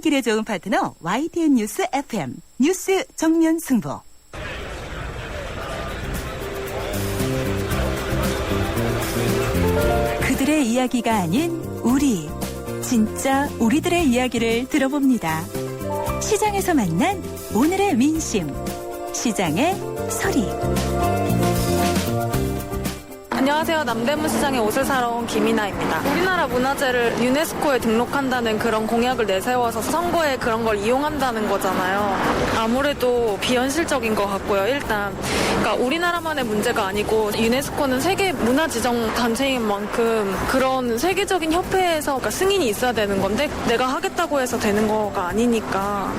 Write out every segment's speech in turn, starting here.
출근길에 좋은 파트너 YTN 뉴스 FM 뉴스 정면 승부. 그들의 이야기가 아닌 우리, 진짜 우리들의 이야기를 들어봅니다. 시장에서 만난 오늘의 민심, 시장의 소리. 안녕하세요. 남대문 시장에 옷을 사러 온 김이나입니다. 우리나라 문화재를 유네스코에 등록한다는 그런 공약을 내세워서 선거에 그런 걸 이용한다는 거잖아요. 아무래도 비현실적인 것 같고요. 일단 그러니까 우리나라만의 문제가 아니고 유네스코는 세계 문화지정 단체인 만큼 그런 세계적인 협회에서 그러니까 승인이 있어야 되는 건데 내가 하겠다고 해서 되는 거가 아니니까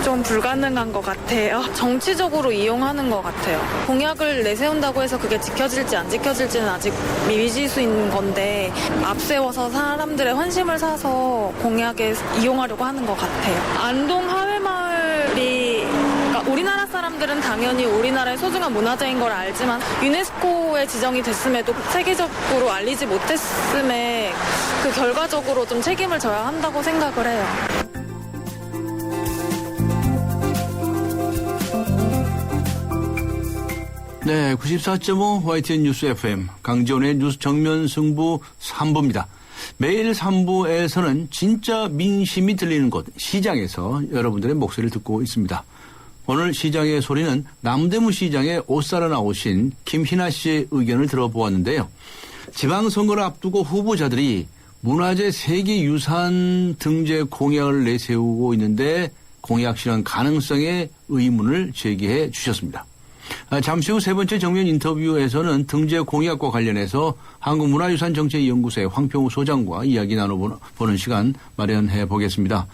좀 불가능한 것 같아요. 정치적으로 이용하는 것 같아요. 공약을 내세운다고 해서 그게 지켜질지 안 지켜질지는 아직 미지수인 건데 앞세워서 사람들의 환심을 사서 공약에 이용하려고 하는 것 같아요. 안동 하회마을이 그러니까 우리나라 사람들은 당연히 우리나라의 소중한 문화재인 걸 알지만 유네스코에 지정이 됐음에도 세계적으로 알리지 못했음에 그 결과적으로 좀 책임을 져야 한다고 생각을 해요. 네, 94.5 YTN 뉴스 FM 강지원의 뉴스 정면 승부 3부입니다. 매일 3부에서는 진짜 민심이 들리는 곳 시장에서 여러분들의 목소리를 듣고 있습니다. 오늘 시장의 소리는 남대문 시장에 옷 사러 나오신 김희나 씨의 의견을 들어보았는데요. 지방선거를 앞두고 후보자들이 문화재 세계유산 등재 공약을 내세우고 있는데 공약 실현 가능성에 의문을 제기해 주셨습니다. 잠시 후 세 번째 정면 인터뷰에서는 등재 공약과 관련해서 한국문화유산정책연구소의 황평우 소장과 이야기 나눠보는 시간 마련해 보겠습니다.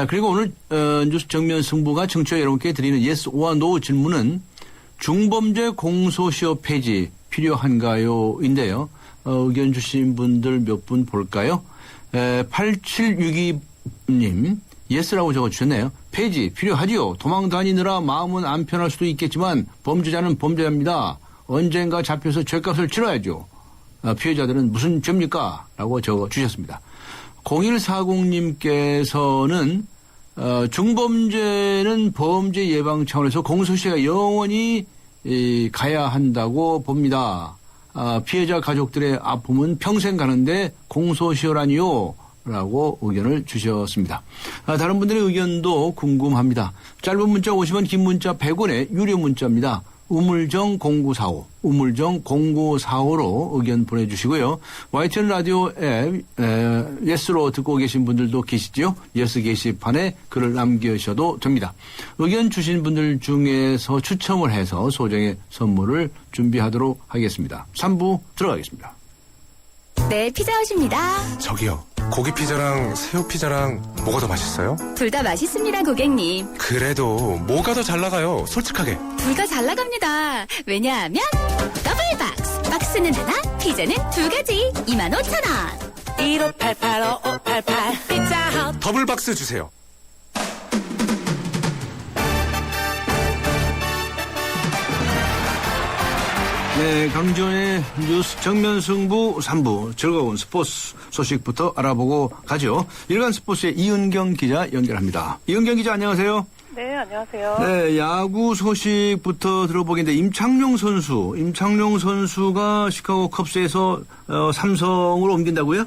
그리고 오늘 뉴스 정면 승부가 청취자 여러분께 드리는 yes or no 질문은 중범죄 공소시효 폐지 필요한가요? 인데요. 의견 주신 분들 몇 분 볼까요? 8762님 예스라고 적어주셨네요. 폐지 필요하지요. 도망 다니느라 마음은 안 편할 수도 있겠지만 범죄자는 범죄자입니다. 언젠가 잡혀서 죄값을 치러야죠. 피해자들은 무슨 죄입니까? 라고 적어주셨습니다. 0140님께서는 중범죄는 범죄 예방 차원에서 공소시효가 영원히 가야 한다고 봅니다. 피해자 가족들의 아픔은 평생 가는데 공소시효라니요. 라고 의견을 주셨습니다. 다른 분들의 의견도 궁금합니다. 짧은 문자 50원, 긴 문자 100원의 유료 문자입니다. 우물정 0945, 우물정 0945로 의견 보내주시고요. YTN 라디오 앱 예스로 듣고 계신 분들도 계시지요. 예스 게시판에 글을 남기셔도 됩니다. 의견 주신 분들 중에서 추첨을 해서 소정의 선물을 준비하도록 하겠습니다. 3부 들어가겠습니다. 네, 피자헛입니다. 저기요, 고기 피자랑 새우 피자랑 뭐가 더 맛있어요? 둘 다 맛있습니다, 고객님. 그래도 뭐가 더 잘 나가요? 솔직하게. 둘 다 잘 나갑니다. 왜냐하면 더블 박스. 박스는 하나, 피자는 두 가지. 25,000원. 1588-5588 피자헛. 더블 박스 주세요. 네, 강지원의 뉴스 정면 승부 3부 즐거운 스포츠 소식부터 알아보고 가죠. 일간 스포츠의 이은경 기자 연결합니다. 이은경 기자 안녕하세요. 네, 안녕하세요. 네, 야구 소식부터 들어보겠는데 임창용 선수가 시카고 컵스에서 삼성으로 옮긴다고요?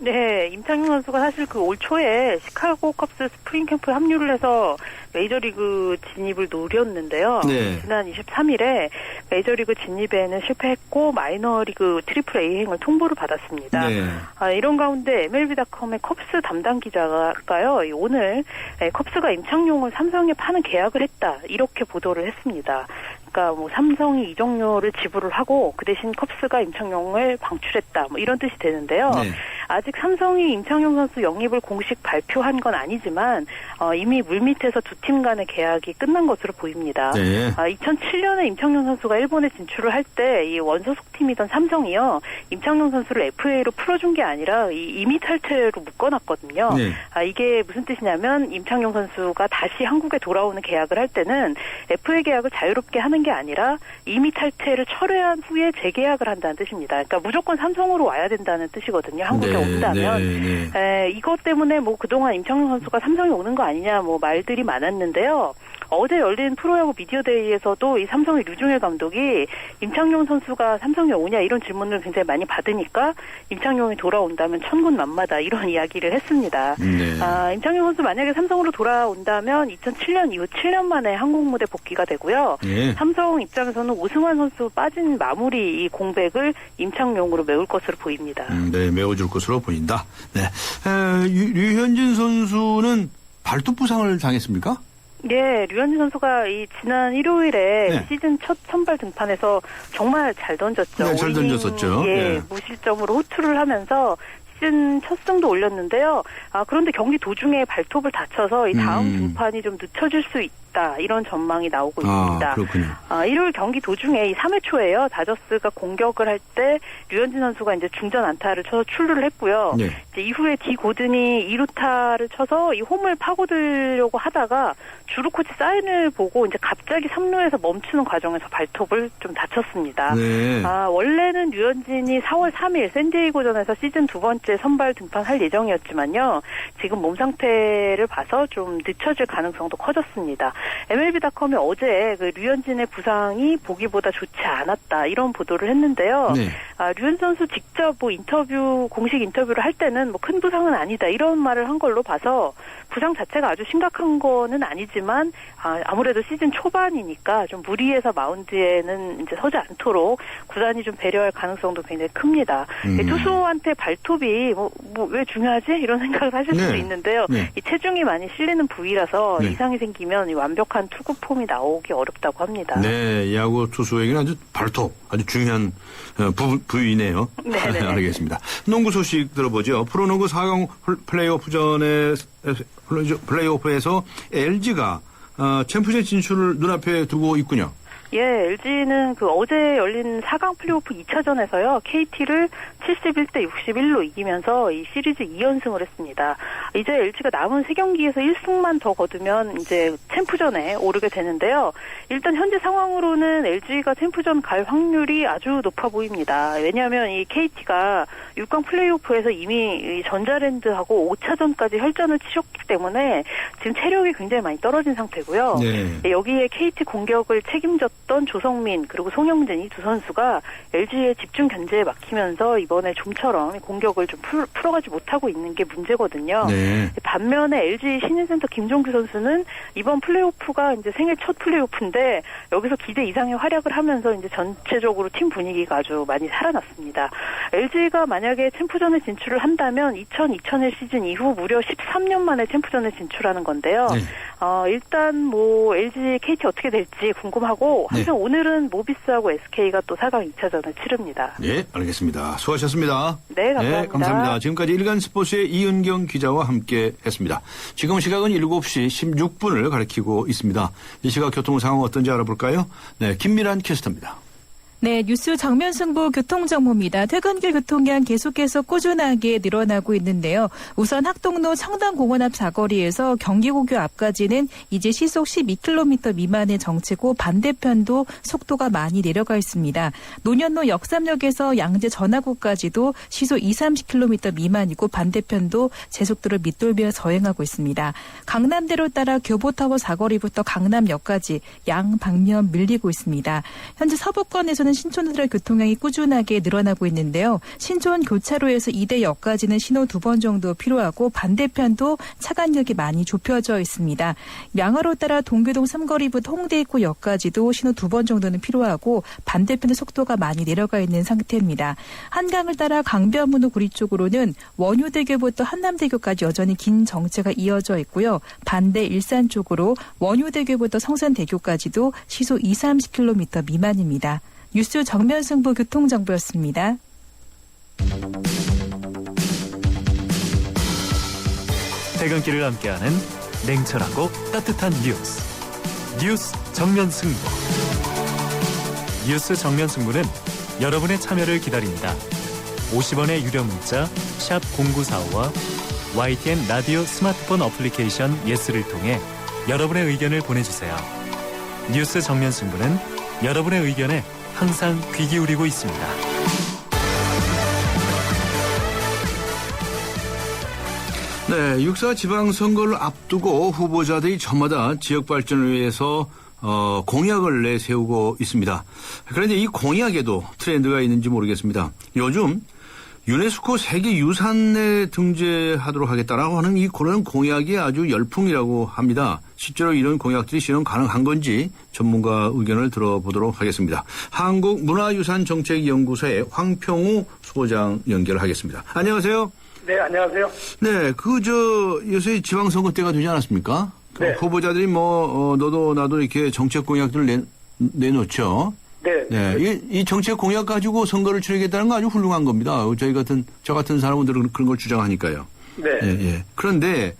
네, 임창용 선수가 사실 그 올 초에 시카고 컵스 스프링 캠프에 합류를 해서 메이저리그 진입을 노렸는데요. 네. 지난 23일에 메이저리그 진입에는 실패했고 마이너리그 트리플 A행을 통보를 받았습니다. 네. 이런 가운데 MLB.com의 컵스 담당 기자가요, 오늘 컵스가 임창용을 삼성에 파는 계약을 했다, 이렇게 보도를 했습니다. 그러니까 뭐 삼성이 이적료를 지불을 하고 그 대신 컵스가 임창용을 방출했다, 뭐 이런 뜻이 되는데요. 네. 아직 삼성이 임창용 선수 영입을 공식 발표한 건 아니지만 이미 물밑에서 두 팀 간의 계약이 끝난 것으로 보입니다. 네. 2007년에 임창용 선수가 일본에 진출을 할 때 이 원소속 팀이던 삼성이요. 임창용 선수를 FA로 풀어준 게 아니라 이 임의 탈퇴로 묶어놨거든요. 네. 이게 무슨 뜻이냐면 임창용 선수가 다시 한국에 돌아오는 계약을 할 때는 FA 계약을 자유롭게 하는 게 아니라 임의 탈퇴를 철회한 후에 재계약을 한다는 뜻입니다. 그러니까 무조건 삼성으로 와야 된다는 뜻이거든요. 한국에 온다면. 이것 때문에 뭐 그동안 임창용 선수가 삼성에 오는 거 아니냐 뭐 말들이 많았는데요. 어제 열린 프로야구 미디어데이에서도 이 삼성의 류중일 감독이 임창용 선수가 삼성에 오냐 이런 질문을 굉장히 많이 받으니까 임창용이 돌아온다면 천군만마다 이런 이야기를 했습니다. 네. 임창용 선수 만약에 삼성으로 돌아온다면 2007년 이후 7년 만에 한국 무대 복귀가 되고요. 네. 삼성 입장에서는 오승환 선수 빠진 마무리 이 공백을 임창용으로 메울 것으로 보입니다. 네, 메워줄 것으로 보인다. 네. 류현진 선수는 발톱 부상을 당했습니까? 예, 류현진 선수가 이 지난 일요일에 네. 시즌 첫 선발 등판에서 정말 잘 던졌죠. 네, 잘 던졌었죠. 예. 무실점으로 호투를 하면서 시즌 첫 승도 올렸는데요. 그런데 경기 도중에 발톱을 다쳐서 이 다음 등판이 좀 늦춰질 수 있다. 이런 전망이 나오고 있습니다. 그렇군요. 일요일 경기 도중에 이 3회 초에요. 다저스가 공격을 할 때 류현진 선수가 이제 중전 안타를 쳐서 출루를 했고요. 네. 이제 이후에 디 고든이 2루타를 쳐서 이 홈을 파고들려고 하다가 주루 코치 사인을 보고 이제 갑자기 3루에서 멈추는 과정에서 발톱을 좀 다쳤습니다. 네. 원래는 류현진이 4월 3일 샌디에이고전에서 시즌 두 번째 선발 등판할 예정이었지만요. 지금 몸 상태를 봐서 좀 늦춰질 가능성도 커졌습니다. MLB.com이 어제 그 류현진의 부상이 보기보다 좋지 않았다 이런 보도를 했는데요. 네. 류현진 선수 직접 뭐 공식 인터뷰를 할 때는 뭐 큰 부상은 아니다 이런 말을 한 걸로 봐서 부상 자체가 아주 심각한 거는 아니지만 아무래도 시즌 초반이니까 좀 무리해서 마운드에는 이제 서지 않도록 구단이 좀 배려할 가능성도 굉장히 큽니다. 투수한테 발톱이 왜 중요하지? 이런 생각을 하실 수도 있는데요. 네. 이 체중이 많이 실리는 부위라서 네. 이상이 생기면 이 완벽한 투구 폼이 나오기 어렵다고 합니다. 네, 야구 투수에게는 아주 발톱, 아주 중요한 부위네요. 네, 알겠습니다. 농구 소식 들어보죠. 프로농구 4강 플레이오프에서 LG가 챔피언십 진출을 눈앞에 두고 있군요. 예, LG는 어제 열린 4강 플레이오프 2차전에서요, KT를 71대 61로 이기면서 이 시리즈 2연승을 했습니다. 이제 LG가 남은 3경기에서 1승만 더 거두면 이제 챔프전에 오르게 되는데요. 일단 현재 상황으로는 LG가 챔프전 갈 확률이 아주 높아 보입니다. 왜냐하면 이 KT가 6강 플레이오프에서 이미 전자랜드하고 5차전까지 혈전을 치렀기 때문에 지금 체력이 굉장히 많이 떨어진 상태고요. 네. 여기에 KT 공격을 책임졌던 조성민 그리고 송영진 이 두 선수가 LG의 집중 견제에 막히면서 이번에 좀처럼 공격을 좀 풀어가지 못하고 있는 게 문제거든요. 네. 반면에 LG 신인센터 김종규 선수는 이번 플레이오프가 이제 생애 첫 플레이오프인데 여기서 기대 이상의 활약을 하면서 이제 전체적으로 팀 분위기가 아주 많이 살아났습니다. LG가 만약에 챔프전에 진출을 한다면 2000-2001 시즌 이후 무려 13년 만에 챔프전에 진출하는 건데요. 네. 일단 LG, KT 어떻게 될지 궁금하고 한편 오늘은 모비스하고 SK가 또 4강 2차전을 치릅니다. 네, 알겠습니다. 수고하셨습니다. 네, 감사합니다. 네, 감사합니다. 지금까지 일간스포츠의 이은경 기자와 함께 했습니다. 지금 시각은 7시 16분을 가리키고 있습니다. 이 시각 교통 상황 어떤지 알아볼까요? 네, 김미란 캐스터입니다. 네, 뉴스 정면 승부 교통정보입니다. 퇴근길 교통량 계속해서 꾸준하게 늘어나고 있는데요. 우선 학동로 청담공원 앞 사거리에서 경기고교 앞까지는 이제 시속 12km 미만의 정체고 반대편도 속도가 많이 내려가 있습니다. 논현로 역삼역에서 양재 전화구까지도 시속 20-30km 미만이고 반대편도 제속도를 밑돌며 서행하고 있습니다. 강남대로 따라 교보타워 사거리부터 강남역까지 양방면 밀리고 있습니다. 현재 서부권에서는 신촌으로 교통량이 꾸준하게 늘어나고 있는데요. 신촌 교차로에서 이대역까지는 신호 2번 정도 필요하고 반대편도 차간역이 많이 좁혀져 있습니다. 양화로 따라 동교동 삼거리부터 홍대 입구역까지도 신호 2번 정도는 필요하고 반대편의 속도가 많이 내려가 있는 상태입니다. 한강을 따라 강변문호 구리 쪽으로는 원효대교부터 한남대교까지 여전히 긴 정체가 이어져 있고요. 반대 일산 쪽으로 원효대교부터 성산대교까지도 시속 20-30km 미만입니다. 뉴스 정면 승부 교통정보였습니다. 퇴근길을 함께하는 냉철하고 따뜻한 뉴스 정면 승부. 뉴스 정면 승부는 여러분의 참여를 기다립니다. 50원의 유료 문자 샵 0945와 YTN 라디오 스마트폰 어플리케이션 예스를 통해 여러분의 의견을 보내주세요. 뉴스 정면 승부는 여러분의 의견에 항상 귀 기울이고 있습니다. 네, 6.4 지방선거를 앞두고 후보자들이 저마다 지역 발전을 위해서 공약을 내세우고 있습니다. 그런데 이 공약에도 트렌드가 있는지 모르겠습니다. 요즘 유네스코 세계유산에 등재하도록 하겠다라고 하는 그런 공약이 아주 열풍이라고 합니다. 실제로 이런 공약들이 실현 가능한 건지 전문가 의견을 들어보도록 하겠습니다. 한국문화유산정책연구소의 황평우 소장 연결하겠습니다. 안녕하세요. 네, 안녕하세요. 네, 요새 지방선거 때가 되지 않았습니까? 네. 후보자들이 너도 나도 이렇게 정책 공약들을 내놓죠. 네. 네. 이 정책 공약 가지고 선거를 치르겠다는 거 아주 훌륭한 겁니다. 저 같은 사람들은 그런 걸 주장하니까요. 네. 예. 그런데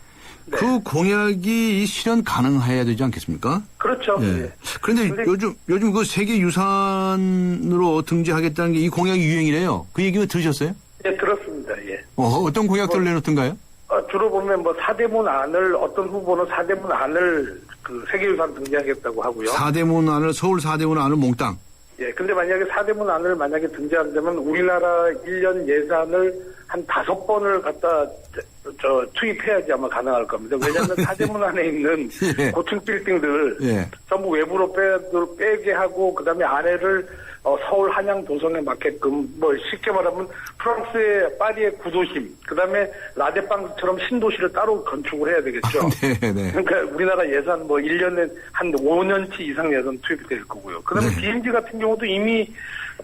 네. 그 공약이 실현 가능해야 되지 않겠습니까? 그렇죠. 예. 네. 그런데 요즘 그 세계유산으로 등재하겠다는 게 이 공약이 유행이래요. 그 얘기 들으셨어요? 네, 들었습니다. 예. 어떤 공약들을 내놓던가요? 주로 보면 사대문안을 어떤 후보는 사대문안을 세계유산 등재하겠다고 하고요. 사대문안을 서울 사대문안을 몽땅. 예. 근데 만약에 사대문안을 등재한다면 우리나라 1년 예산을 한 5번을 갖다 투입해야지 아마 가능할 겁니다. 왜냐하면 사대문안에 있는 예. 고층 빌딩들 예. 전부 외부로 빼게 하고 그다음에 안에를 서울 한양 도성에 맞게끔 쉽게 말하면 프랑스의 파리의 구도심 그다음에 라데팡처럼 신도시를 따로 건축을 해야 되겠죠. 네. 그러니까 우리나라 예산 1년에 한 5년치 이상 예산 투입이 될 거고요. 그다음에 DMZ 같은 경우도 이미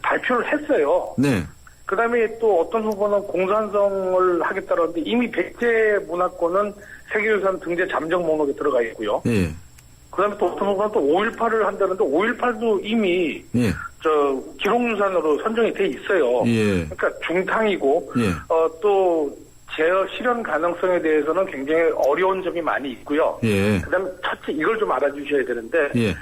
발표를 했어요. 네. 그다음에 또 어떤 후보는 공산성을 하겠다는데 이미 백제 문화권은 세계유산 등재 잠정 목록에 들어가 있고요. 예. 그다음에 또 어떤 후보는 또 5.18을 한다는데 5.18도 이미 예. 기록유산으로 선정이 돼 있어요. 예. 그러니까 중탕이고 예. 또 제어 실현 가능성에 대해서는 굉장히 어려운 점이 많이 있고요. 예. 그다음에 첫째 이걸 좀 알아주셔야 되는데 예.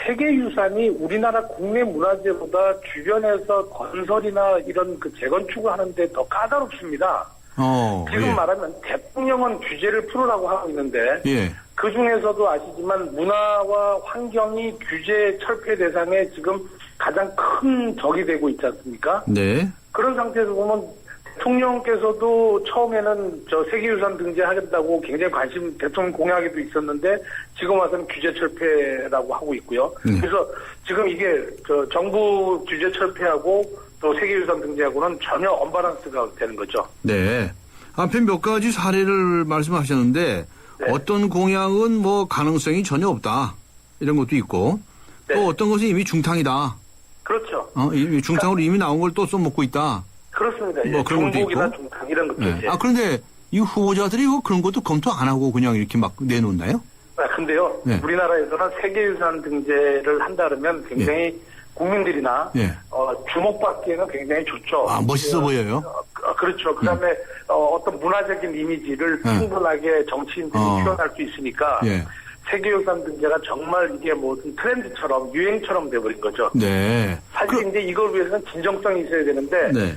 세계유산이 우리나라 국내 문화재보다 주변에서 건설이나 이런 재건축을 하는데 더 까다롭습니다. 지금 예. 말하면 대통령은 규제를 풀으라고 하고 있는데 예. 그 중에서도 아시지만 문화와 환경이 규제 철폐 대상에 지금 가장 큰 적이 되고 있지 않습니까? 네. 그런 상태에서 보면 대통령께서도 처음에는 세계유산 등재하겠다고 굉장히 대통령 공약에도 있었는데 지금 와서는 규제 철폐라고 하고 있고요. 그래서 지금 이게 정부 규제 철폐하고 또 세계유산 등재하고는 전혀 언밸런스가 되는 거죠. 네. 앞에 몇 가지 사례를 말씀하셨는데 네. 어떤 공약은 가능성이 전혀 없다. 이런 것도 있고 네. 또 어떤 것은 이미 중탕이다. 그렇죠. 이미 중탕으로 이미 나온 걸 또 써먹고 있다. 그렇습니다. 그런 것도 중국이나 있고. 중탕 이런 것도 네. 이제. 그런데 이 후보자들이 그런 것도 검토 안 하고 그냥 이렇게 막 내놓나요? 근데요. 네. 우리나라에서는 세계유산 등재를 한다면 굉장히 국민들이나 주목받기에는 굉장히 좋죠. 멋있어 보여요. 그렇죠. 그다음에 어떤 문화적인 이미지를 충분하게 정치인들이 표현할 수 있으니까 예. 세계유산 등재가 정말 이게 무슨 트렌드처럼 유행처럼 돼버린 거죠. 네. 사실 이제 이걸 위해서는 진정성이 있어야 되는데 네.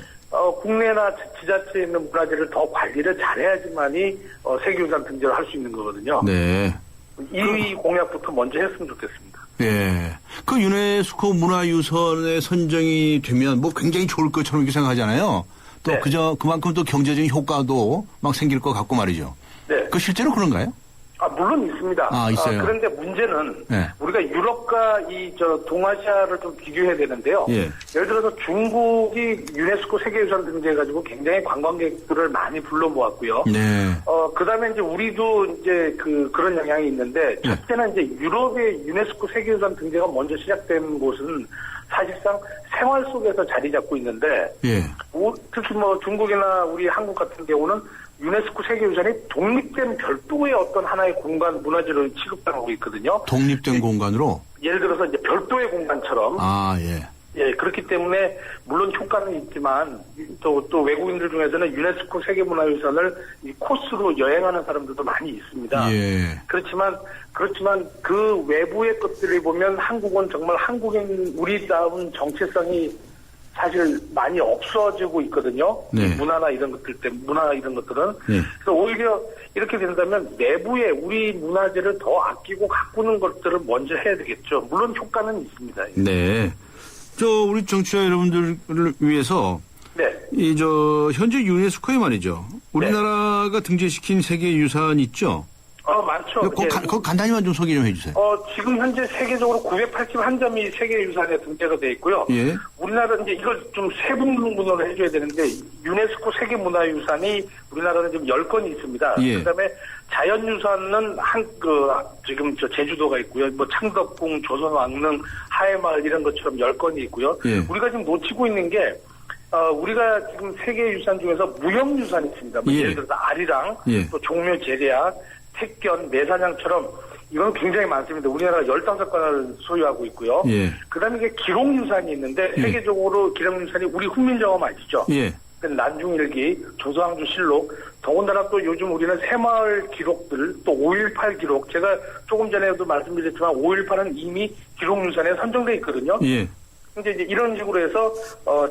국내나 지자체에 있는 문화재를 더 관리를 잘해야지만이 세계유산 등재를 할 수 있는 거거든요. 네. 이 공약부터 먼저 했으면 좋겠습니다. 예. 그 유네스코 문화유산에 선정이 되면 굉장히 좋을 것처럼 이렇게 생각하잖아요. 또 네. 그만큼 또 경제적인 효과도 막 생길 것 같고 말이죠. 네. 그 실제로 그런가요? 물론 있습니다. 있어요. 그런데 문제는 네. 우리가 유럽과 동아시아를 좀 비교해야 되는데요. 예. 예를 들어서 중국이 유네스코 세계유산 등재해가지고 굉장히 관광객들을 많이 불러 모았고요. 네. 그다음에 이제 우리도 이제 그런 영향이 있는데 첫째는 이제 유럽의 유네스코 세계유산 등재가 먼저 시작된 곳은 사실상 생활 속에서 자리 잡고 있는데 예. 특히 중국이나 우리 한국 같은 경우는 유네스코 세계유산이 독립된 별도의 어떤 하나의 공간 문화재로 취급당하고 있거든요. 독립된 공간으로? 예를 들어서 이제 별도의 공간처럼. 예. 예, 그렇기 때문에 물론 효과는 있지만 또 외국인들 중에서는 유네스코 세계문화유산을 이 코스로 여행하는 사람들도 많이 있습니다. 예. 그렇지만 그 외부의 것들을 보면 한국은 정말 한국인 우리다운 정체성이 사실 많이 없어지고 있거든요. 네. 문화 이런 것들은. 네. 그래서 오히려 이렇게 된다면 내부에 우리 문화재를 더 아끼고 가꾸는 것들을 먼저 해야 되겠죠. 물론 효과는 있습니다. 네. 우리 청취자 여러분들을 위해서 네. 현재 유네스코에 말이죠. 우리나라가 등재시킨 세계유산 있죠? 많죠. 그거 간단히만 좀 소개 좀 해주세요. 지금 현재 세계적으로 981점이 세계유산에 등재가 돼 있고요. 예. 우리나라는 이제 이걸 좀 세분분으로 해줘야 되는데, 유네스코 세계문화유산이 우리나라는 지금 10건이 있습니다. 예. 그 다음에 자연유산은 지금 제주도가 있고요. 뭐 창덕궁, 조선왕릉, 하회마을 이런 것처럼 10건이 있고요. 예. 우리가 지금 놓치고 있는 게, 우리가 지금 세계유산 중에서 무형유산이 있습니다. 뭐 예. 예를 들어서 아리랑, 예. 또 종묘제대야, 택견, 매사냥처럼 이건 굉장히 많습니다. 우리나라가 15건을 소유하고 있고요. 예. 그 다음에 이게 기록유산이 있는데, 예. 세계적으로 기록유산이 우리 훈민정음 아시죠? 예. 난중일기, 조선왕조실록, 더군다나 또 요즘 우리는 새마을 기록들, 또 5.18 기록, 제가 조금 전에도 말씀드렸지만 5.18은 이미 기록유산에 선정돼 있거든요. 예. 근데 이제 이런 식으로 해서,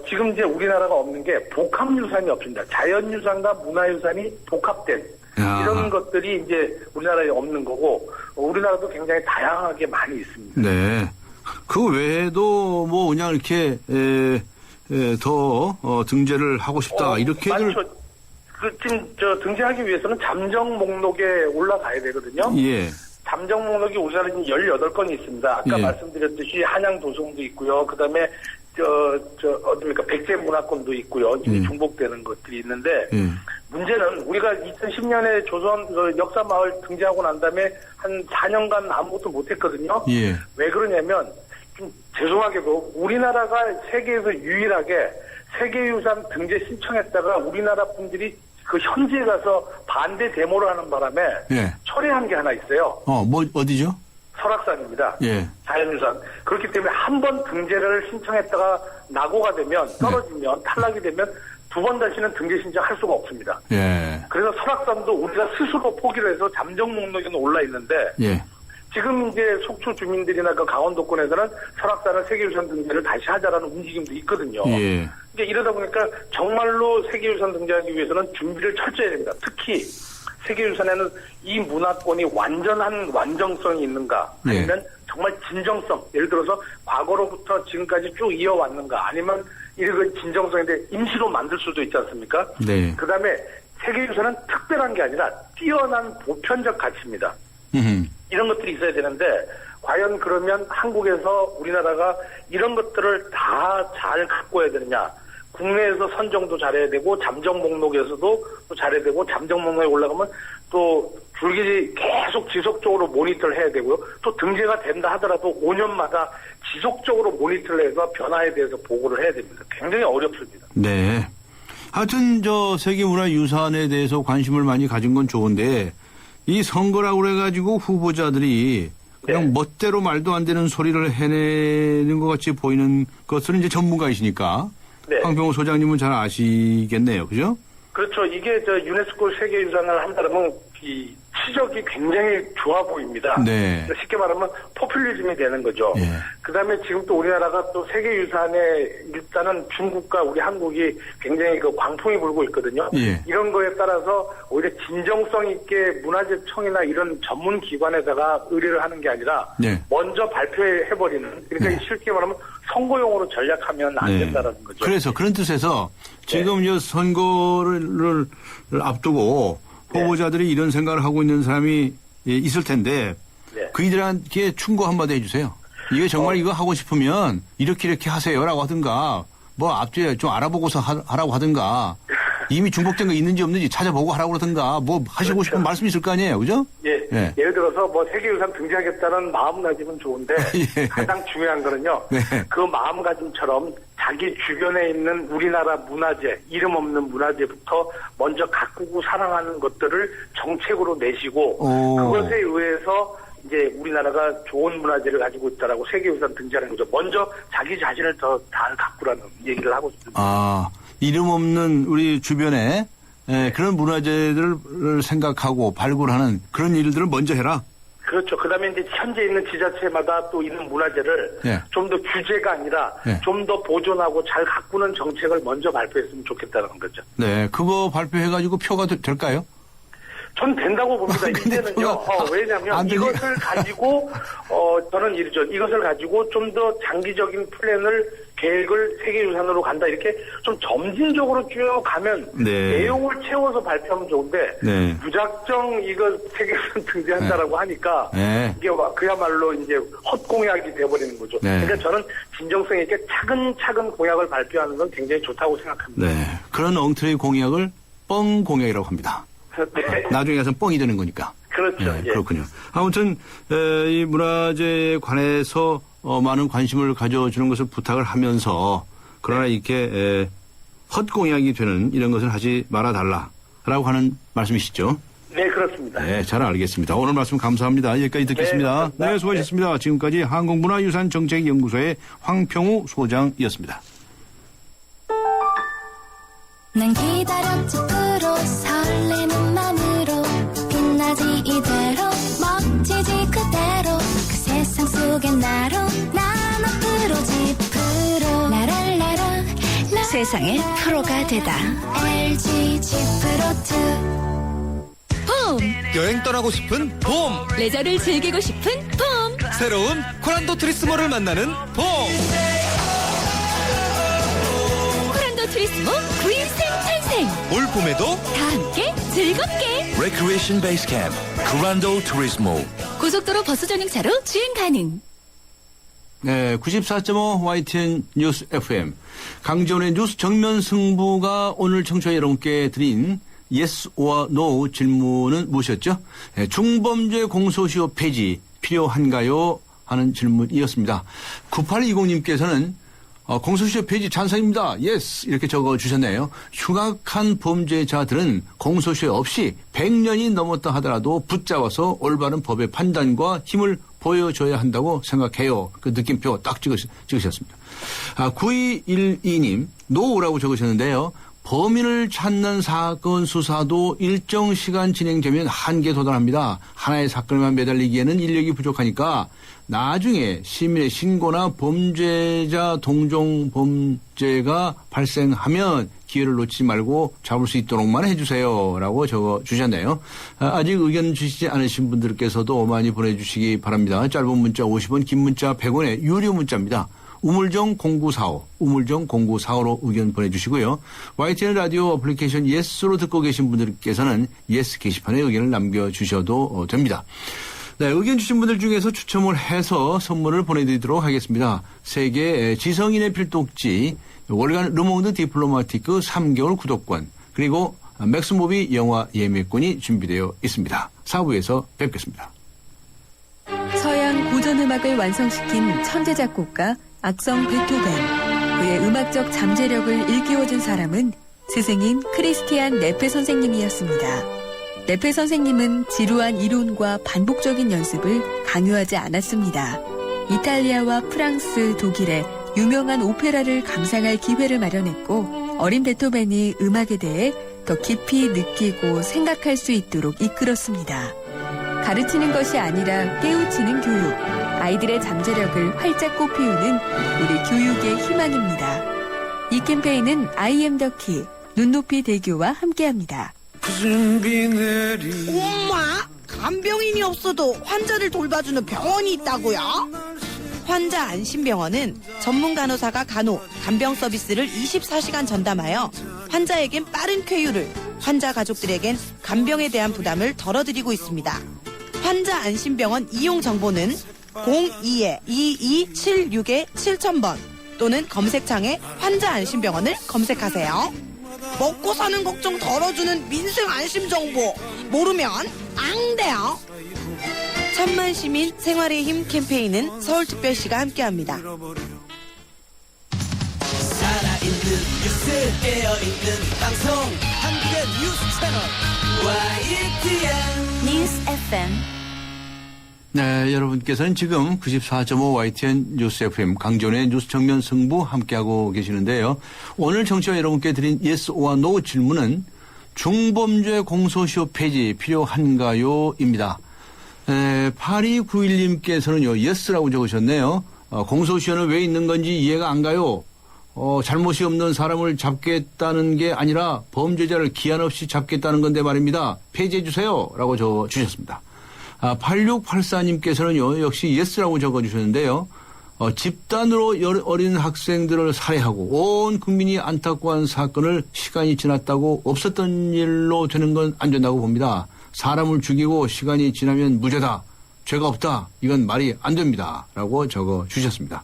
지금 이제 우리나라가 없는 게 복합유산이 없습니다. 자연유산과 문화유산이 복합된 이런 것들이 이제 우리나라에 없는 거고, 우리나라도 굉장히 다양하게 많이 있습니다. 네. 그 외에도 뭐 그냥 이렇게 더 등재를 하고 싶다 이렇게들. 맞죠. 지금 등재하기 위해서는 잠정 목록에 올라가야 되거든요. 예. 잠정 목록이 우리나라에 18건이 있습니다. 아까 예. 말씀드렸듯이 한양도성도 있고요. 그 다음에 어딥니까, 백제문화권도 있고요. 이미 중복되는 것들이 있는데, 문제는 우리가 2010년에 조선 역사마을 등재하고 난 다음에 한 4년간 아무것도 못했거든요. 예. 왜 그러냐면, 좀 죄송하게도 우리나라가 세계에서 유일하게 세계유산 등재 신청했다가 우리나라 분들이 그 현지에 가서 반대 데모를 하는 바람에 예. 철회한 게 하나 있어요. 어디죠? 설악산입니다. 예. 자연유산. 그렇기 때문에 한 번 등재를 신청했다가 낙오가 되면, 떨어지면, 탈락이 되면 두 번 다시는 등재 신청할 수가 없습니다. 예. 그래서 설악산도 우리가 스스로 포기를 해서 잠정 목록에는 올라 있는데, 예. 지금 이제 속초 주민들이나 그 강원도권에서는 설악산을 세계유산 등재를 다시 하자라는 움직임도 있거든요. 예. 이제 이러다 보니까 정말로 세계유산 등재하기 위해서는 준비를 철저히 해야 됩니다. 특히 세계유산에는 이 문화권이 완전한 완정성이 있는가, 아니면 정말 진정성, 예를 들어서 과거로부터 지금까지 쭉 이어왔는가, 아니면 이런 진정성인데 임시로 만들 수도 있지 않습니까? 네. 그 다음에 세계유산은 특별한 게 아니라 뛰어난 보편적 가치입니다. 이런 것들이 있어야 되는데, 과연 그러면 한국에서 우리나라가 이런 것들을 다 잘 가꿔야 되느냐. 국내에서 선정도 잘해야 되고, 잠정 목록에서도 또 잘해야 되고, 잠정 목록에 올라가면 또 줄기지 계속 지속적으로 모니터를 해야 되고요. 또 등재가 된다 하더라도 5년마다 지속적으로 모니터를 해서 변화에 대해서 보고를 해야 됩니다. 굉장히 어렵습니다. 네. 하여튼 세계문화유산에 대해서 관심을 많이 가진 건 좋은데, 이 선거라고 그래가지고 후보자들이 그냥 멋대로 말도 안 되는 소리를 해내는 것 같이 보이는 것은 이제 전문가이시니까 황병호 소장님은 잘 아시겠네요. 그죠? 그렇죠. 이게 유네스코 세계유산을 한다면 이 치적이 굉장히 좋아 보입니다. 네. 쉽게 말하면 포퓰리즘이 되는 거죠. 예. 그다음에 지금 또 우리나라가 또 세계유산에 일단은 중국과 우리 한국이 굉장히 그 광풍이 불고 있거든요. 예. 이런 거에 따라서 오히려 진정성 있게 문화재청이나 이런 전문 기관에다가 의뢰를 하는 게 아니라 먼저 발표해버리는, 그러니까 쉽게 말하면 선거용으로 전략하면 안 된다는 거죠. 그래서 그런 뜻에서 지금 선거를 앞두고 후보자들이 이런 생각을 하고 있는 사람이 있을 텐데 그이들한테 충고 한마디 해주세요. 이게 정말 이거 하고 싶으면 이렇게 하세요라고 하든가, 뭐 앞뒤에 좀 알아보고서 하라고 하든가, 이미 중복된 거 있는지 없는지 찾아보고 하라고 그러든가, 뭐 하시고 싶은 말씀이 있을 거 아니에요. 그죠? 예를 들어서 뭐 세계유산 등재하겠다는 마음가짐은 좋은데 가장 중요한 거는요. 그 마음가짐처럼 자기 주변에 있는 우리나라 문화재, 이름 없는 문화재부터 먼저 가꾸고 사랑하는 것들을 정책으로 내시고 그것에 의해서 이제 우리나라가 좋은 문화재를 가지고 있다라고 세계유산 등재하는 거죠. 먼저 자기 자신을 더 잘 가꾸라는 얘기를 하고 있습니다. 아, 이름 없는 우리 주변에 그런 문화재들을 생각하고 발굴하는 그런 일들을 먼저 해라. 그렇죠. 그다음에 이제 현재 있는 지자체마다 또 있는 문화재를 예. 좀 더 규제가 아니라 예. 좀 더 보존하고 잘 가꾸는 정책을 먼저 발표했으면 좋겠다는 거죠. 네, 그거 발표해가지고 표가 될까요? 전 된다고 봅니다. 이제는요. 왜냐하면 이것을 가지고 저는 이러죠. 이것을 가지고 좀 더 장기적인 플랜을 계획을 세계유산으로 간다 이렇게 좀 점진적으로 쭉 가면 네. 내용을 채워서 발표하면 좋은데 네. 무작정 이거 세계유산 등재한다라고 하니까 네. 이게 그야말로 이제 헛공약이 돼버리는 거죠. 네. 그러니까 저는 진정성 있게 차근차근 공약을 발표하는 건 굉장히 좋다고 생각합니다. 네, 그런 엉터리 공약을 뻥 공약이라고 합니다. 네. 나중에 가서 뻥이 되는 거니까. 그렇죠. 네, 예. 그렇군요. 아무튼 이 문화재에 관해서 많은 관심을 가져주는 것을 부탁을 하면서 그러나 이렇게 헛공약이 되는 이런 것을 하지 말아달라라고 하는 말씀이시죠? 네, 그렇습니다. 네, 잘 알겠습니다. 오늘 말씀 감사합니다. 여기까지 듣겠습니다. 네, 네, 수고하셨습니다. 지금까지 한국문화유산정책연구소의 황평우 소장이었습니다. 난 기다렸지 프로 설레는 맘으로 빛나지 이대로 멋지지 그대로 그 세상 속에 나로 난 앞으로지 프로 라랄라라 세상의 프로가 되다 LG G 프로2 봄 여행 떠나고 싶은 봄 레저를 즐기고 싶은 봄 새로운 코란도 트리스모를 만나는 봄 코란도 트리스모 9인승 탄생 올 봄에도 다 함께 즐겁게 Recreation Base Camp 코란도 트리스모 고속도로 버스 전용차로 주행 가능 네, 94.5 YTN 뉴스 FM. 강지원의 뉴스 정면 승부가 오늘 청취자 여러분께 드린 Yes or No 질문은 무엇이었죠? 네, 중범죄 공소시효 폐지 필요한가요? 하는 질문이었습니다. 9820님께서는 공소시효 폐지 찬성입니다. Yes 이렇게 적어주셨네요. 흉악한 범죄자들은 공소시효 없이 100년이 넘었다 하더라도 붙잡아서 올바른 법의 판단과 힘을 보여줘야 한다고 생각해요. 그 느낌표 딱 찍으셨습니다. 9212님 노라고 적으셨는데요. 범인을 찾는 사건 수사도 일정 시간 진행되면 한계에 도달합니다. 하나의 사건에만 매달리기에는 인력이 부족하니까 나중에 시민의 신고나 범죄자 동종 범죄가 발생하면 기회를 놓치지 말고 잡을 수 있도록만 해주세요. 라고 적어주셨네요. 아직 의견 주시지 않으신 분들께서도 많이 보내주시기 바랍니다. 짧은 문자 50원, 긴 문자 100원의 유료 문자입니다. 우물정 0945, 우물정 0945로 의견 보내주시고요. YTN 라디오 어플리케이션 예스로 듣고 계신 분들께서는 예스 게시판에 의견을 남겨주셔도 됩니다. 네, 의견 주신 분들 중에서 추첨을 해서 선물을 보내드리도록 하겠습니다. 세계 지성인의 필독지, 월간 르몽드 디플로마티크 3개월 구독권, 그리고 맥스무비 영화 예매권이 준비되어 있습니다. 4부에서 뵙겠습니다. 서양 고전음악을 완성시킨 천재 작곡가 악성 베토벤. 그의 음악적 잠재력을 일깨워준 사람은 스승인 크리스티안 네페 선생님이었습니다. 네페 선생님은 지루한 이론과 반복적인 연습을 강요하지 않았습니다. 이탈리아와 프랑스, 독일의 유명한 오페라를 감상할 기회를 마련했고 어린 베토벤이 음악에 대해 더 깊이 느끼고 생각할 수 있도록 이끌었습니다. 가르치는 것이 아니라 깨우치는 교육, 아이들의 잠재력을 활짝 꽃피우는 우리 교육의 희망입니다. 이 캠페인은 I am the key, 눈높이 대교와 함께합니다. 엄마, 간병인이 없어도 환자를 돌봐주는 병원이 있다고요? 환자 안심병원은 전문 간호사가 간병 서비스를 24시간 전담하여 환자에겐 빠른 쾌유를, 환자 가족들에겐 간병에 대한 부담을 덜어드리고 있습니다. 환자 안심병원 이용 정보는 02-2276-7000번 또는 검색창에 환자 안심병원을 검색하세요. 먹고 사는 걱정 덜어주는 민생 안심 정보 모르면 안 돼요. 천만 시민 생활의 힘 캠페인은 서울특별시가 함께합니다. 살아있는 뉴스 깨어있는 방송 한국의 뉴스 채널 YTN 뉴스 FM 네, 여러분께서는 지금 94.5 YTN 뉴스 FM 강전의 뉴스 정면 승부 함께하고 계시는데요. 오늘 청취자 여러분께 드린 예스와 노 질문은 중범죄 공소시효 폐지 필요한가요?입니다. 8291님께서는요, 예스라고 적으셨네요. 공소시효는 왜 있는 건지 이해가 안 가요. 잘못이 없는 사람을 잡겠다는 게 아니라 범죄자를 기한 없이 잡겠다는 건데 말입니다. 폐지해 주세요. 라고 적어주셨습니다. 8684님께서는요, 역시 예스라고 적어주셨는데요. 집단으로 어린 학생들을 살해하고 온 국민이 안타까워한 사건을 시간이 지났다고 없었던 일로 되는 건 안 된다고 봅니다. 사람을 죽이고 시간이 지나면 무죄다. 죄가 없다. 이건 말이 안 됩니다. 라고 적어주셨습니다.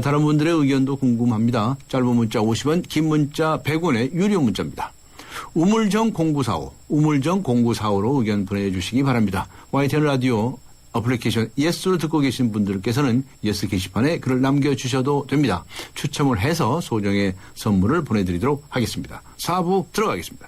다른 분들의 의견도 궁금합니다. 짧은 문자 50원, 긴 문자 100원의 유료 문자입니다. 우물정 0945, 우물정 0945로 의견 보내주시기 바랍니다. YTN 라디오 어플리케이션 예스로 듣고 계신 분들께서는 예스 게시판에 글을 남겨주셔도 됩니다. 추첨을 해서 소정의 선물을 보내드리도록 하겠습니다. 4부 들어가겠습니다.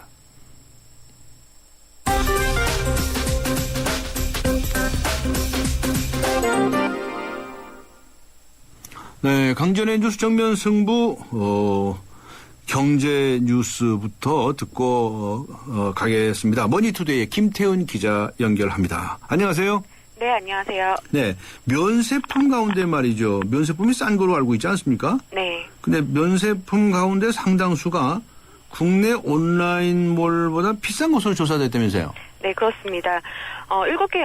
네, 강전의 뉴스 정면 승부, 경제 뉴스부터 듣고 가겠습니다. 머니투데이의 김태훈 기자 연결합니다. 안녕하세요. 네, 안녕하세요. 네, 면세품 가운데 말이죠. 면세품이 싼 거로 알고 있지 않습니까? 네. 근데 면세품 가운데 상당수가 국내 온라인몰보다 비싼 것으로 조사됐다면서요? 네, 그렇습니다. 7개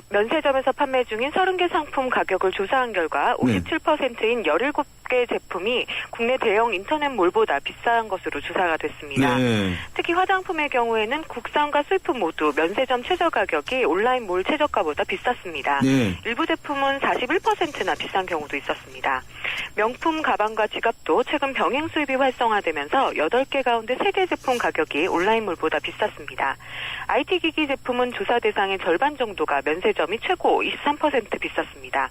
면세점에서 판매 중인 30개 상품 가격을 조사한 결과 57%인 17개 제품이 국내 대형 인터넷몰보다 비싼 것으로 조사가 됐습니다. 네. 특히 화장품의 경우에는 국산과 수입품 모두 면세점 최저 가격이 온라인몰 최저가보다 비쌌습니다. 네. 일부 제품은 41%나 비싼 경우도 있었습니다. 명품 가방과 지갑도 최근 병행 수입이 활성화되면서 8개 가운데 3개 제품 가격이 온라인몰보다 비쌌습니다. IT기기 제품은 조사 대상의 절반 정도가 면세점이 최고 23% 비쌌습니다.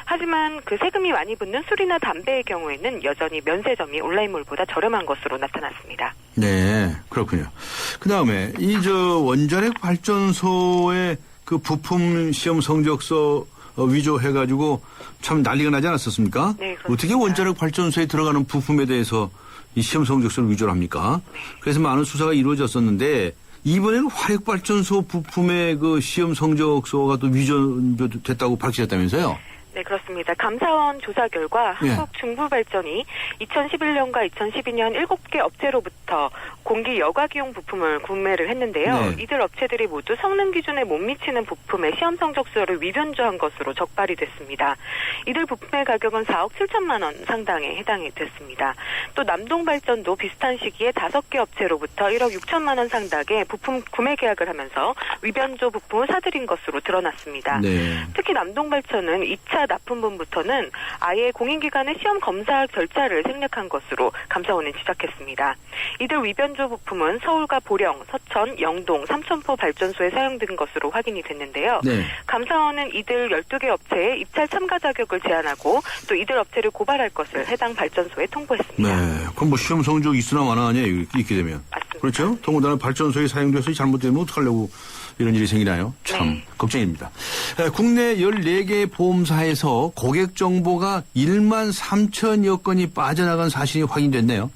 하지만 그 세금이 많이 붙는 술이나 담배의 경우에는 여전히 면세점이 온라인몰보다 저렴한 것으로 나타났습니다. 네, 그렇군요. 그 다음에 원자력 발전소의 그 부품 시험 성적서 위조해가지고 참 난리가 나지 않았었습니까? 네, 그렇습니다. 어떻게 원자력 발전소에 들어가는 부품에 대해서 이 시험 성적서를 위조를 합니까? 네. 그래서 많은 수사가 이루어졌었는데 이번에는 화력발전소 부품의 그 시험 성적서가 또 위조됐다고 밝혀졌다면서요? 네, 그렇습니다. 감사원 조사 결과 한국중부발전이 2011년과 2012년 7개 업체로부터 공기 여과기용 부품을 구매를 했는데요. 네. 이들 업체들이 모두 성능 기준에 못 미치는 부품의 시험 성적서를 위변조한 것으로 적발이 됐습니다. 이들 부품의 가격은 4억 7천만 원 상당에 해당이 됐습니다. 또 남동발전도 비슷한 시기에 5개 업체로부터 1억 6천만 원 상당의 부품 구매 계약을 하면서 위변조 부품을 사들인 것으로 드러났습니다. 네. 특히 남동발전은 2차 납품분부터는 아예 공인기관의 시험 검사 절차를 생략한 것으로 감사원은 지적했습니다. 이들 위변조 부품은 서울과 보령, 서천, 영동, 삼천포 발전소에 사용된 것으로 확인이 됐는데요. 네. 감사원은 이들 12개 업체에 입찰 참가 자격을 제한하고 또 이들 업체를 고발할 것을 해당 발전소에 통보했습니다. 네. 그럼 뭐 시험 성적 있으나 마나 아니에요? 이렇게 되면. 맞습니다. 그렇죠? 더군다나 발전소에 사용돼서 잘못되면 어떡하려고 이런 일이 생기나요? 참 걱정입니다. 국내 14개 보험사에서 고객 정보가 1만 3천여 건이 빠져나간 사실이 확인됐네요.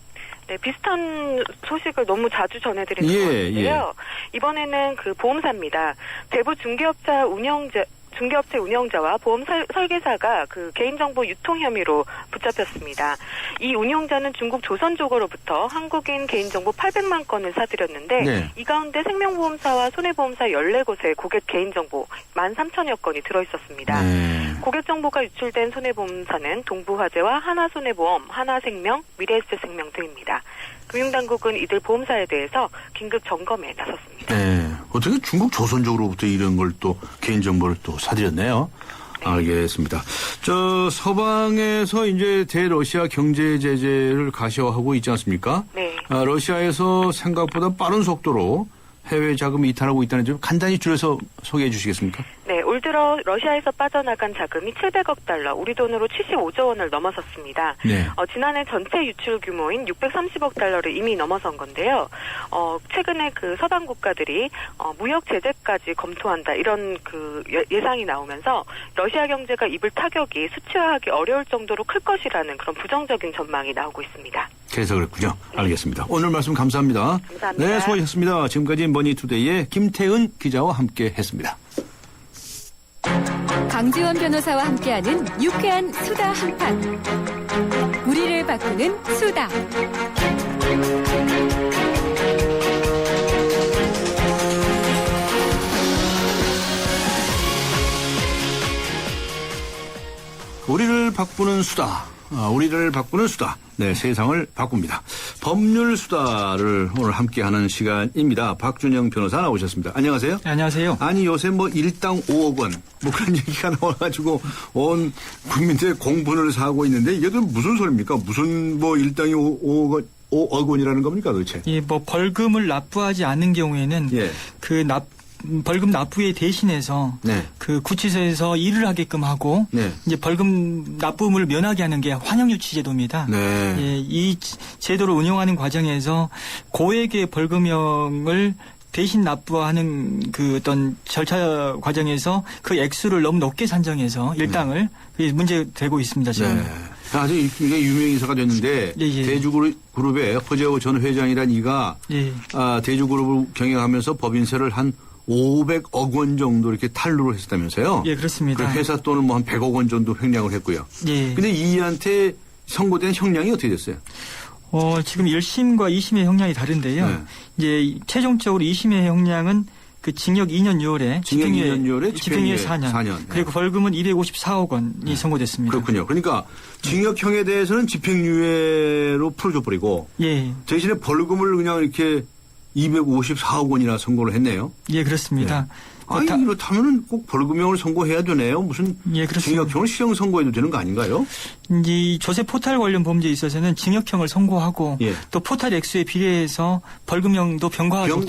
네, 비슷한 소식을 너무 자주 전해드리는 것 같은데요. 이번에는 그 보험사입니다. 대부 중개업체 운영자와 보험 설계사가 그 개인정보 유통 혐의로 붙잡혔습니다. 이 운영자는 중국 조선족으로부터 한국인 개인정보 800만 건을 사들였는데 이 가운데 생명보험사와 손해보험사 14곳에 고객 개인정보 13,000여 건이 들어있었습니다. 고객 정보가 유출된 손해보험사는 동부화재와 하나손해보험, 하나생명, 미래에셋생명 등입니다. 금융당국은 이들 보험사에 대해서 긴급 점검에 나섰습니다. 네. 어떻게 중국 조선족으로부터 이런 걸 또 개인정보를 또 사들였네요. 네. 알겠습니다. 서방에서 이제 대러시아 경제 제재를 가시화하고 있지 않습니까? 네. 러시아에서 생각보다 빠른 속도로 해외 자금이 이탈하고 있다는 점 간단히 줄여서 소개해 주시겠습니까? 네, 올 들어 들어 러시아에서 빠져나간 자금이 700억 달러, 우리 돈으로 75조 원을 넘어섰습니다. 네. 지난해 전체 유출 규모인 630억 달러를 이미 넘어선 건데요. 최근에 그 서방 국가들이 무역 제재까지 검토한다 이런 그 예상이 나오면서 러시아 경제가 입을 타격이 수치화하기 어려울 정도로 클 것이라는 그런 부정적인 전망이 나오고 있습니다. 그래서 그렇군요. 알겠습니다. 오늘 말씀 감사합니다. 감사합니다. 네, 수고하셨습니다. 지금까지 머니투데이의 김태은 기자와 함께했습니다. 강지원 변호사와 함께하는 유쾌한 수다 한판. 우리를 바꾸는 수다. 우리를 바꾸는 수다. 우리를 바꾸는 수다. 네, 세상을 바꿉니다. 법률 수다를 오늘 함께하는 시간입니다. 박준영 변호사 나오셨습니다. 안녕하세요. 네, 안녕하세요. 아니 요새 뭐 일당 5억 원 뭐 그런 얘기가 나와가지고 온 국민들의 공분을 사고 있는데 이게 무슨 소리입니까? 무슨 뭐 일당이 5억 원이라는 겁니까 도대체? 예, 뭐 벌금을 납부하지 않는 경우에는 예. 벌금 납부에 대신해서 네. 그 구치소에서 일을 하게끔 하고 네. 이제 벌금 납부금을 면하게 하는 게 환영유치 제도입니다. 네. 예, 이 제도를 운영하는 과정에서 고액의 벌금형을 대신 납부하는 그 어떤 절차 과정에서 그 액수를 너무 높게 산정해서 일당을 그게 문제되고 있습니다. 지금. 네. 아주 이게 유명 인사가 됐는데 대주그룹의 허재호 전 회장이란 이가 대주그룹을 경영하면서 법인세를 한 500억 원 정도 이렇게 탈루를 했었다면서요? 예, 그렇습니다. 그 회사 돈을 뭐 한 100억 원 정도 횡령을 했고요. 예. 근데 이한테 선고된 형량이 어떻게 됐어요? 지금 1심과 2심의 형량이 다른데요. 네. 이제 최종적으로 2심의 형량은 그 징역 2년 6월에 집행유예 4년. 4년. 그리고 벌금은 254억 원이 선고됐습니다. 그렇군요. 그러니까 징역형에 대해서는 집행유예로 풀어줘 버리고 예. 대신에 벌금을 그냥 이렇게 254억 원이나 선고를 했네요. 예, 그렇습니다. 아니, 그렇다면 꼭 벌금형을 선고해야 되네요. 무슨 징역형을 시형 선고해도 되는 거 아닌가요? 이 조세 포탈 관련 범죄에 있어서는 징역형을 선고하고 또 포탈 액수에 비례해서 벌금형도 병과하기도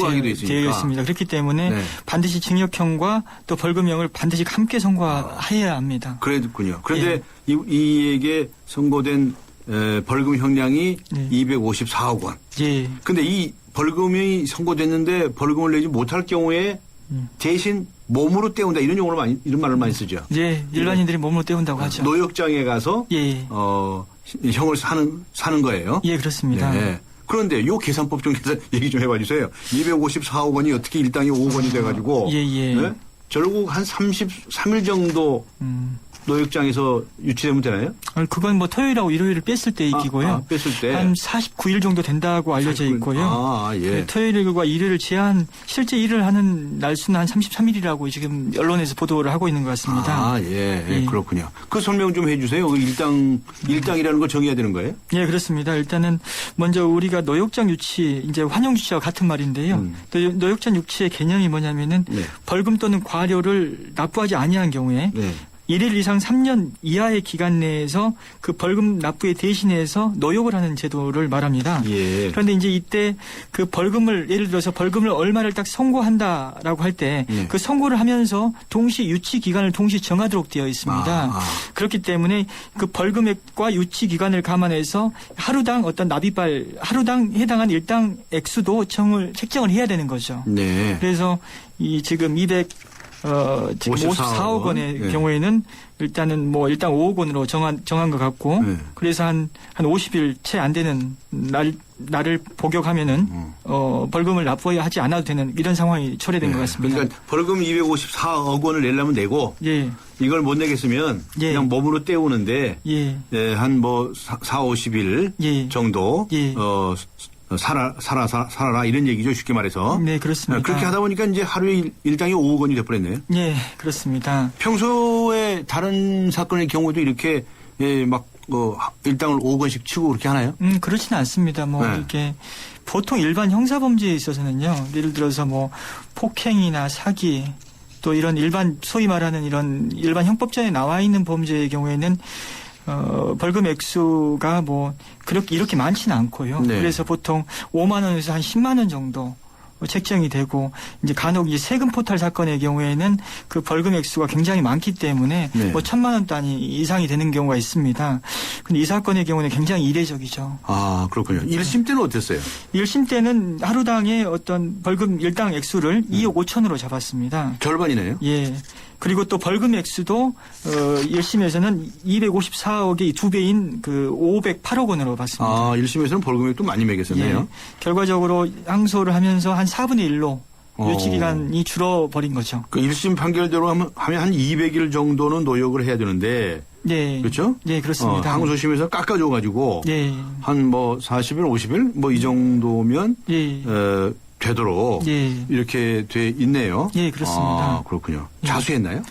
되어 있습니다. 그렇기 때문에 반드시 징역형과 또 벌금형을 반드시 함께 선고해야 합니다. 그랬군요. 그런데 이에게 선고된 벌금 형량이 254억 원. 예. 근데 이 벌금이 선고됐는데 벌금을 내지 못할 경우에 대신 몸으로 때운다 이런 용어를 이런 말을 많이 쓰죠. 예, 일반인들이 몸으로 때운다고 하죠. 노역장에 가서 형을 사는 거예요. 예, 그렇습니다. 네. 그런데 요 계산법 좀 얘기 좀 해봐 주세요. 254억 원이 어떻게 일당이 5억 원이 돼가지고 네? 결국 한 33일 정도 노역장에서 유치되면 되나요? 그건 뭐 토요일하고 일요일을 뺐을 때 얘기고요. 뺐을 때. 한 49일 정도 된다고 알려져 있고요. 토요일과 일요일 제한 실제 일을 하는 날수는 한 33일이라고 지금 언론에서 보도를 하고 있는 것 같습니다. 그렇군요. 그 설명 좀 해주세요. 일당이라는 걸 정해야 되는 거예요? 예, 그렇습니다. 일단은 먼저 우리가 노역장 유치, 이제 환영유치와 같은 말인데요. 노역장 유치의 개념이 뭐냐면은 벌금 또는 과료를 납부하지 아니한 경우에 1일 이상 3년 이하의 기간 내에서 그 벌금 납부에 대신해서 노역을 하는 제도를 말합니다. 그런데 이제 이때 그 벌금을 예를 들어서 벌금을 얼마를 딱 선고한다라고 할 때 그 선고를 하면서 동시 유치 기간을 동시 정하도록 되어 있습니다. 그렇기 때문에 그 벌금액과 유치 기간을 감안해서 하루당 어떤 하루당 해당한 일당 액수도 책정을 해야 되는 거죠. 그래서 이 지금 54억 원의 경우에는 일단은 뭐 일당 5억 원으로 정한 것 같고 그래서 한 50일 채 안 되는 날을 복역하면은 벌금을 납부하지 않아도 되는 이런 상황이 초래된 것 같습니다. 그러니까 벌금 254억 원을 내려면 내고 이걸 못 내겠으면 그냥 몸으로 때우는데 한 뭐 4-50일 정도 살아라 이런 얘기죠. 쉽게 말해서. 네, 그렇습니다. 그렇게 하다 보니까 이제 하루에 일당이 5억 원이 돼버렸네요. 네, 그렇습니다. 평소에 다른 사건의 경우도 이렇게 일당을 5억 원씩 치고 그렇게 하나요? 그렇지는 않습니다. 이렇게 보통 일반 형사범죄에 있어서는요. 예를 들어서 폭행이나 사기 또 이런 소위 말하는 이런 일반 형법전에 나와 있는 범죄의 경우에는 벌금 액수가 이렇게 많지는 않고요. 그래서 보통 5만 원에서 한 10만 원 정도 책정이 되고 이제 간혹 이제 세금 포탈 사건의 경우에는 그 벌금 액수가 굉장히 많기 때문에 네. 뭐 1,000만 원 단위 이상이 되는 경우가 있습니다. 근데 이 사건의 경우는 굉장히 이례적이죠. 아, 그렇군요. 1심 때는 어땠어요? 1심 때는 하루당의 어떤 벌금 일당 액수를 2억 5천으로 잡았습니다. 절반이네요. 예. 그리고 또 벌금 액수도 1심에서는 254억의 2배인 그 508억 원으로 봤습니다. 아, 1심에서는 벌금액도 많이 매겼었네요. 예. 결과적으로 항소를 하면서 한 4분의 1로 유치 기간이 줄어버린 거죠. 그 1심 판결대로 하면 한 200일 정도는 노역을 해야 되는데 네. 그렇죠? 네, 그렇습니다. 항소심에서 깎아줘 가지고 네. 한 뭐 40일, 50일 뭐 이 정도면 네. 되도록 네. 이렇게 돼 있네요. 예, 그렇습니다. 아, 그렇군요. 자수했나요?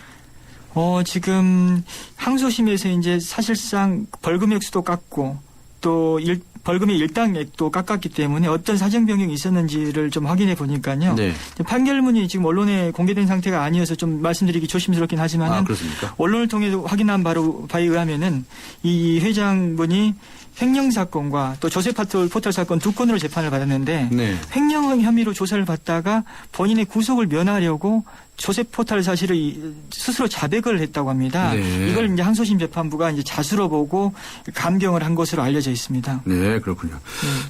지금 항소심에서 이제 사실상 벌금 액수도 깎고 또 벌금의 일당액도 깎았기 때문에 어떤 사정 변경이 있었는지를 좀 확인해 보니까요. 네. 판결문이 지금 언론에 공개된 상태가 아니어서 좀 말씀드리기 조심스럽긴 하지만 아, 그렇습니까? 언론을 통해 확인한 바에 의하면은 이 회장분이 횡령 사건과 또 조세 포털 사건 두 건으로 재판을 받았는데 네. 횡령 혐의로 조사를 받다가 본인의 구속을 면하려고 조세 포털 사실을 스스로 자백을 했다고 합니다. 네. 이걸 이제 항소심 재판부가 이제 자수로 보고 감경을 한 것으로 알려져 있습니다. 네, 그렇군요.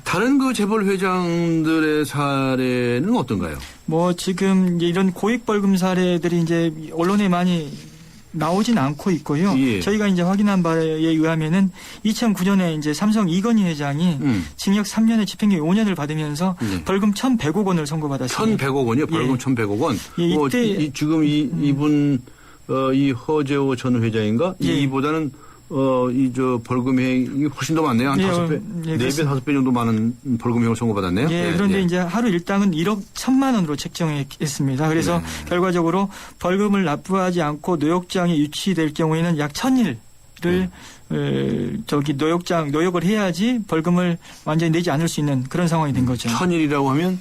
다른 그 재벌 회장들의 사례는 어떤가요? 뭐 지금 이제 이런 고액 벌금 사례들이 이제 언론에 많이 나오진 않고 있고요. 예. 저희가 이제 확인한 바에 의하면은 2009년에 이제 삼성 이건희 회장이 징역 3년에 집행유예 5년을 받으면서 벌금 1,100억 원을 선고받았습니다. 1,100억 원이요? 벌금 예. 1,100억 원? 예, 이때 지금 이분 이 허재호 전 회장인가? 예. 이보다는 벌금형이 훨씬 더 많네요. 한 5배, 4배, 5배 정도 많은 벌금형을 선고받았네요. 예, 그런데 이제 하루 일당은 1억 1,000만 원으로 책정했습니다. 그래서 결과적으로 벌금을 납부하지 않고 노역장에 유치될 경우에는 약 1,000일을 노역을 해야지 벌금을 완전히 내지 않을 수 있는 그런 상황이 된 거죠. 1,000일이라고 하면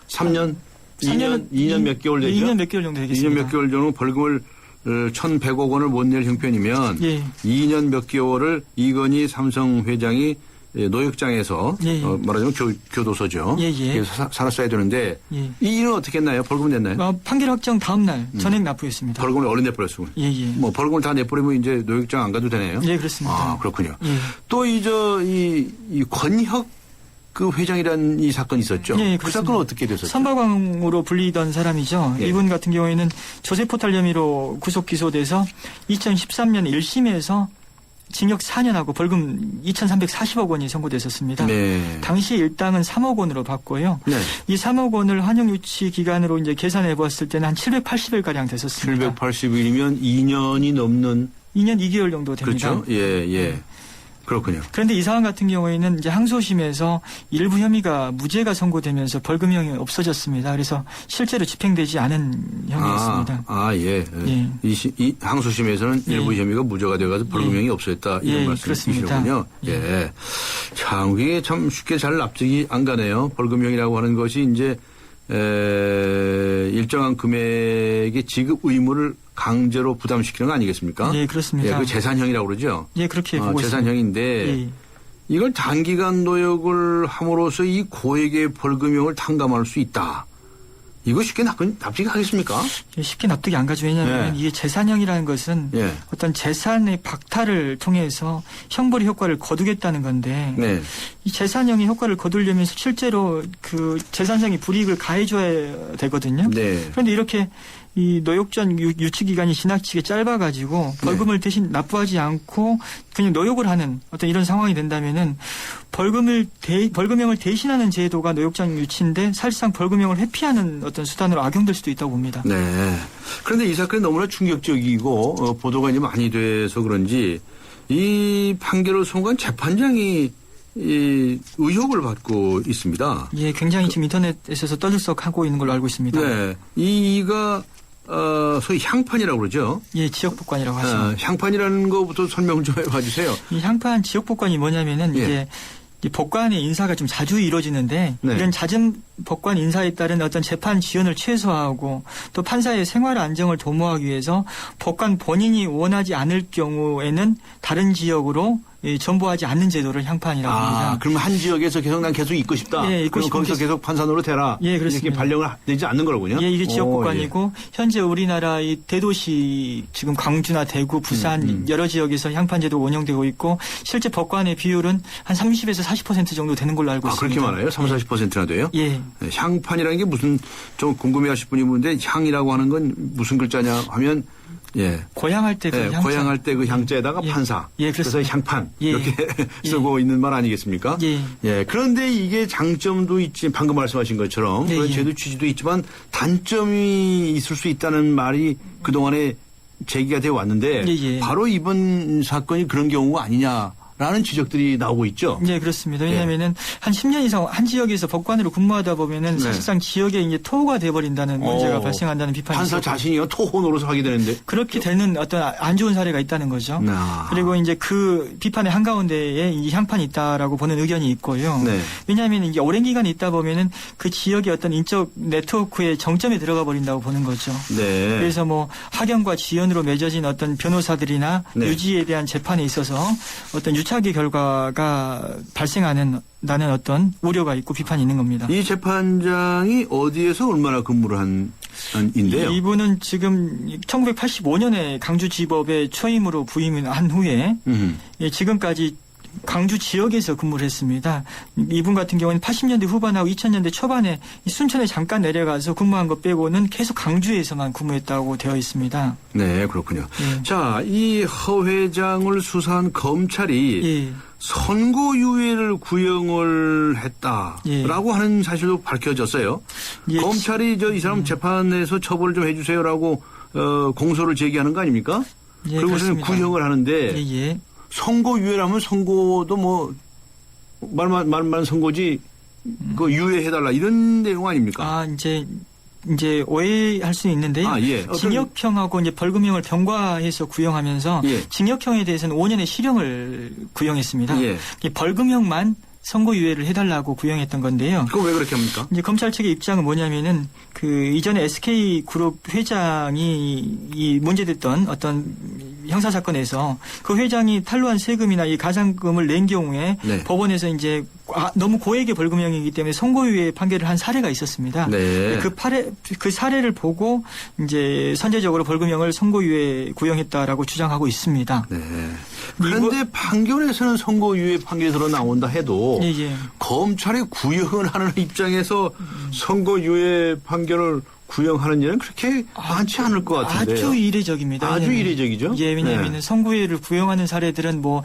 3년, 2년 몇 개월 되죠? 2년 몇 개월 정도 되겠습니다. 2년 몇 개월 정도 벌금을 1,100억 원을 못 낼 형편이면 2년 몇 개월을 이건희 삼성 회장이 노역장에서 말하자면 교도소죠. 그래서 살았어야 되는데 이 일은 어떻게 했나요? 벌금 냈나요? 판결 확정 다음 날 전액 납부했습니다. 벌금을 얼른 내버렸어요. 뭐 벌금을 다 내버리면 이제 노역장 안 가도 되네요. 예, 그렇습니다. 아, 그렇군요. 또 이 권혁 그 회장이라는 이 사건이 있었죠. 예, 그 사건은 어떻게 됐었죠? 선박왕으로 불리던 사람이죠. 이분 같은 경우에는 조세 포탈 혐의로 구속 기소돼서 2013년 1심에서 징역 4년하고 벌금 2,340억 원이 선고됐었습니다. 네. 당시 일당은 3억 원으로 받고요. 네. 이 3억 원을 환영 유치 기간으로 이제 계산해 보았을 때는 한 780일 가량 됐었습니다. 780일이면 2년이 넘는 2년 2개월 정도 됩니다. 그렇죠. 예. 그렇군요. 그런데 이 사안 같은 경우에는 이제 항소심에서 일부 혐의가 무죄가 선고되면서 벌금형이 없어졌습니다. 그래서 실제로 집행되지 않은 혐의였습니다. 이 항소심에서는 일부 혐의가 무죄가 되어서 벌금형이 없어졌다 이런 말씀이시군요. 예. 참 이게 참 쉽게 잘 납득이 안 가네요. 벌금형이라고 하는 것이 이제 일정한 금액의 지급 의무를 강제로 부담시키는 거 아니겠습니까? 네, 그렇습니다. 예, 그 재산형이라고 그러죠? 예, 그렇게 보고 있습니다. 재산형인데 이걸 단기간 노역을 함으로써 이 고액의 벌금형을 탕감할 수 있다. 이거 쉽게 납득이 가겠습니까? 쉽게 납득이 안 가죠. 왜냐하면 이게 재산형이라는 것은 어떤 재산의 박탈을 통해서 형벌의 효과를 거두겠다는 건데 이 재산형의 효과를 거두려면 실제로 그 재산상의 불이익을 가해줘야 되거든요. 그런데 이렇게 이 노역전 유치 기간이 지나치게 짧아가지고 벌금을 대신 납부하지 않고 그냥 노역을 하는 어떤 이런 상황이 된다면은 벌금형을 대신하는 제도가 노역장 유치인데 사실상 벌금형을 회피하는 어떤 수단으로 악용될 수도 있다고 봅니다. 네. 그런데 이 사건이 너무나 충격적이고 보도가 이제 많이 돼서 그런지 이 판결을 선고한 재판장이 이 의혹을 받고 있습니다. 예, 굉장히 지금 인터넷에서 떠들썩하고 있는 걸로 알고 있습니다. 네. 이가 소위 향판이라고 그러죠. 예, 지역복권이라고 하죠. 향판이라는 것부터 설명 좀 해봐 주세요. 이 향판 지역복권이 뭐냐면은 이제 법관의 인사가 좀 자주 이루어지는데 이런 잦은 법관 인사에 따른 어떤 재판 지연을 최소화하고 또 판사의 생활 안정을 도모하기 위해서 법관 본인이 원하지 않을 경우에는 다른 지역으로 전보하지 않는 제도를 향판이라고 합니다. 그럼 한 지역에서 난 계속 있고 싶다. 예, 있고 그럼 거기서 계속 판사노로 대라. 예, 이렇게 그렇습니다. 발령을 내지 않는 거로군요. 예, 이게 지역국관이고 현재 우리나라 이 대도시 지금 광주나 대구, 부산 여러 지역에서 향판제도가 운영되고 있고 실제 법관의 비율은 한 30에서 40% 정도 되는 걸로 알고 있습니다. 그렇게 많아요? 30, 40%나 돼요? 예. 네, 향판이라는 게 무슨 좀 궁금해하실 분이 있는데 향이라고 하는 건 무슨 글자냐 하면 예. 고향할 때 그 향자. 고향할 때 그 향자에다가 판사. 예, 그래서 향판. 예. 이렇게 쓰고 있는 말 아니겠습니까? 예. 예. 그런데 이게 장점도 있지, 방금 말씀하신 것처럼 그런 제도 취지도 있지만 단점이 있을 수 있다는 말이 그동안에 제기가 되어 왔는데 바로 이번 사건이 그런 경우가 아니냐라는 지적들이 나오고 있죠. 네, 그렇습니다. 왜냐하면은 한 10년 이상 한 지역에서 법관으로 근무하다 보면은 사실상 지역에 이제 토호가 돼버린다는 문제가 발생한다는 비판이 판사 자신이 토호 노릇을 하게 되는데 그렇게 되는 어떤 안 좋은 사례가 있다는 거죠. 그리고 이제 그 비판의 한가운데에 이 향판이 있다라고 보는 의견이 있고요. 왜냐하면 이게 오랜 기간 있다 보면은 그 지역의 어떤 인적 네트워크의 정점에 들어가 버린다고 보는 거죠. 그래서 뭐 학연과 지연으로 맺어진 어떤 변호사들이나 유지에 대한 재판에 있어서 어떤 유착의 결과가 발생하는 나는 어떤 우려가 있고 비판이 있는 겁니다. 이 재판장이 어디에서 얼마나 근무를 인데요? 이분은 지금 1985년에 강주지법에 초임으로 부임한 후에 지금까지 강주 지역에서 근무를 했습니다. 이분 같은 경우는 80년대 후반하고 2000년대 초반에 순천에 잠깐 내려가서 근무한 것 빼고는 계속 강주에서만 근무했다고 되어 있습니다. 네, 그렇군요. 자, 이 허 회장을 수사한 검찰이 선고유예를 구형을 했다라고 하는 사실도 밝혀졌어요. 검찰이 이 사람 재판에서 처벌을 좀 해주세요라고 공소를 제기하는 거 아닙니까? 그리고서는 구형을 하는데 선고유예라면 선고도 뭐 말만 선고지 그 유예해달라 이런 내용 아닙니까? 이제 오해할 수 있는데요. 징역형하고 이제 벌금형을 병과해서 구형하면서 징역형에 대해서는 5년의 실형을 구형했습니다. 벌금형만 선고유예를 해달라고 구형했던 건데요. 그거 왜 그렇게 합니까? 이제 검찰 측의 입장은 뭐냐면은 그 이전에 SK그룹 회장이 이 문제됐던 어떤 형사 사건에서 그 회장이 탈루한 세금이나 이 가산금을 낸 경우에 법원에서 이제 너무 고액의 벌금형이기 때문에 선고유예 판결을 한 사례가 있었습니다. 그 사례를 보고 이제 선제적으로 벌금형을 선고유예 구형했다라고 주장하고 있습니다. 그런데 판결에서는 선고유예 판결으로 나온다 해도 검찰이 구형을 하는 입장에서 선고유예 판결을 구형하는 일은 그렇게 많지 않을 것 같은데요. 아주 이례적입니다. 아주 이례적이죠. 왜냐하면 선고유예를 구형하는 사례들은 뭐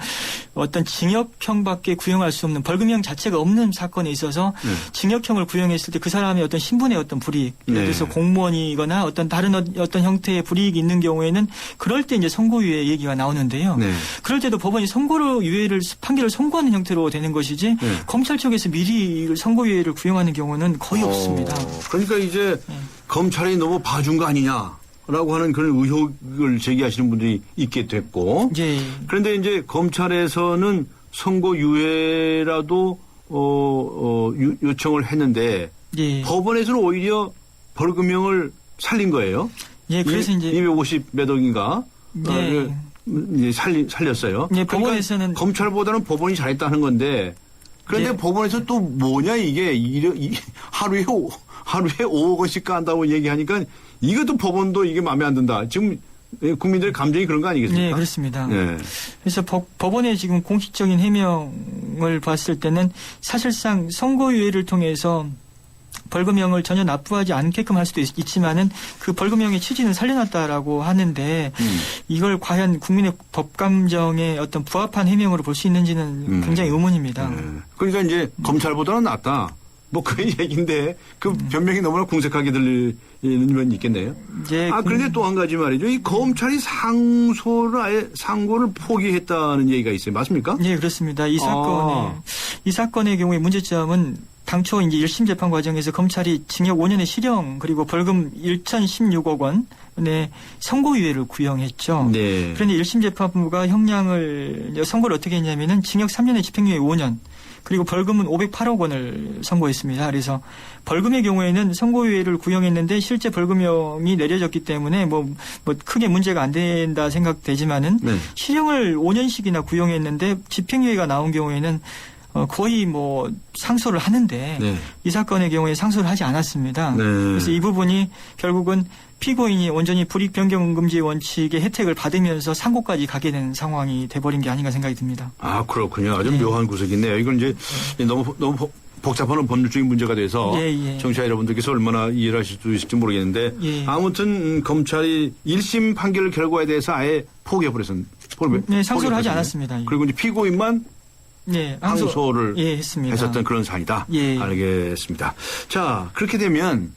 어떤 징역형밖에 구형할 수 없는 벌금형 자체가 없는 사건에 있어서 징역형을 구형했을 때 그 사람의 어떤 신분의 어떤 불이익, 예를 들어서 공무원이거나 어떤 다른 어떤 형태의 불이익이 있는 경우에는 그럴 때 이제 선고유예 얘기가 나오는데요. 그럴 때도 법원이 선고유예를 판결을 선고하는 형태로 되는 것이지 검찰 쪽에서 미리 선고유예를 구형하는 경우는 거의 없습니다. 그러니까 이제 검찰이 너무 봐준 거 아니냐라고 하는 그런 의혹을 제기하시는 분들이 있게 됐고 그런데 이제 검찰에서는 선고유예라도 요청을 했는데 법원에서는 오히려 벌금형을 살린 거예요. 그래서 이제 250몇 억인가 살렸어요. 법원에서는 검찰보다는 법원이 잘했다는 건데 그런데 법원에서 또 뭐냐 이게 하루에 5억 원씩 깐다고 얘기하니까 이것도 법원도 이게 마음에 안 든다. 지금 국민들의 감정이 그런 거 아니겠습니까? 네, 그렇습니다. 그래서 법원의 지금 공식적인 해명을 봤을 때는 사실상 선고유예를 통해서 벌금형을 전혀 납부하지 않게끔 할 수도 있지만은 그 벌금형의 취지는 살려놨다라고 하는데 이걸 과연 국민의 법감정에 어떤 부합한 해명으로 볼 수 있는지는 굉장히 의문입니다. 그러니까 이제 검찰보다는 낫다. 뭐 그 얘기인데 그 변명이 너무나 궁색하게 들리는 면이 있겠네요. 그런데 또 한 가지 말이죠. 이 검찰이 상고를 포기했다는 얘기가 있어요. 맞습니까? 네, 그렇습니다. 이 사건의 경우에 문제점은 당초 이제 1심 재판 과정에서 검찰이 징역 5년의 실형 그리고 벌금 1,016억 원의 선고유예를 구형했죠. 그런데 1심 재판부가 선고를 어떻게 했냐면은 징역 3년의 집행유예 5년 그리고 벌금은 508억 원을 선고했습니다. 그래서 벌금의 경우에는 선고유예를 구형했는데 실제 벌금형이 내려졌기 때문에 뭐 크게 문제가 안 된다 생각되지만은 네. 실형을 5년씩이나 구형했는데 집행유예가 나온 경우에는 거의 뭐 상소를 하는데 네. 이 사건의 경우에 상소를 하지 않았습니다. 네. 그래서 이 부분이 결국은 피고인이 온전히 불이익변경금지 원칙의 혜택을 받으면서 상고까지 가게 된 상황이 돼버린 게 아닌가 생각이 듭니다. 아, 그렇군요. 아주 묘한 구석이 있네요. 이건 이제 너무 복잡한 법률적인 문제가 돼서 청취자 여러분들께서 얼마나 이해를 하실 수 있을지 모르겠는데 아무튼 검찰이 1심 판결 결과에 대해서 아예 포기해버렸습니다. 네, 상소를 하지 않았습니다. 그리고 이제 피고인만 항소를 했습니다. 했었던 그런 사안이다. 예. 알겠습니다. 자, 그렇게 되면